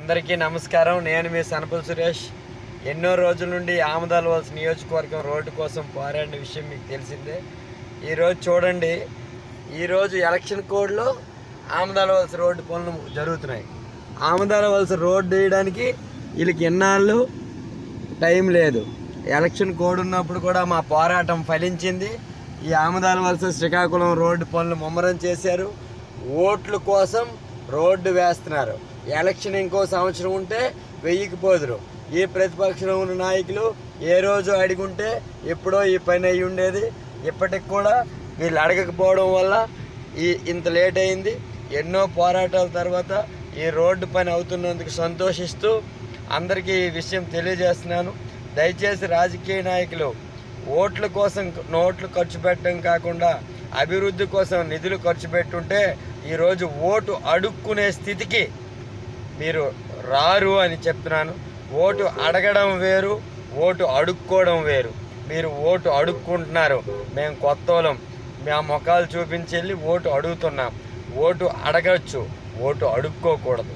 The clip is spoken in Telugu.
అందరికీ నమస్కారం. నేను మీ సనపల్ సురేష్. ఎన్నో రోజుల నుండి ఆమదాల వలస నియోజకవర్గం రోడ్డు కోసం పోరాడిన విషయం మీకు తెలిసిందే. ఈరోజు చూడండి, ఈరోజు ఎలక్షన్ కోడ్లో ఆమదాల వలస రోడ్డు పనులు జరుగుతున్నాయి. ఆమదాల వలస రోడ్డు వేయడానికి వీళ్ళకి ఎన్నాళ్ళు టైం లేదు. ఎలక్షన్ కోడ్ ఉన్నప్పుడు కూడా మా పోరాటం ఫలించింది. ఈ ఆమదాల వలస శ్రీకాకుళం రోడ్డు పనులు ముమ్మరం చేశారు. ఓట్ల కోసం రోడ్డు వేస్తున్నారు. ఎలక్షన్ ఇంకో సంవత్సరం ఉంటే వెయ్యికి పోదురు. ఈ ప్రతిపక్షంలో ఉన్న నాయకులు ఏ రోజు అడిగుంటే ఎప్పుడో ఈ పని అయ్యి ఉండేది. ఇప్పటికి కూడా వీళ్ళు అడగకపోవడం వల్ల ఇంత లేట్ అయింది. ఎన్నో పోరాటాల తర్వాత ఈ రోడ్డు పని అవుతున్నందుకు సంతోషిస్తూ అందరికీ ఈ విషయం తెలియజేస్తున్నాను. దయచేసి రాజకీయ నాయకులు ఓట్ల కోసం నోట్లు ఖర్చు పెట్టడం కాకుండా అభివృద్ధి కోసం నిధులు ఖర్చు పెట్టుంటే ఈరోజు ఓటు అడుక్కునే స్థితికి మీరు రారు అని చెప్తున్నాను. ఓటు అడగడం వేరు, ఓటు అడుక్కోవడం వేరు. మీరు ఓటు అడుక్కుంటున్నారు. మేము కొత్త వాళ్ళం, మా ముఖాలు చూపించి వెళ్ళి ఓటు అడుగుతున్నాం. ఓటు అడగచ్చు, ఓటు అడుక్కోకూడదు.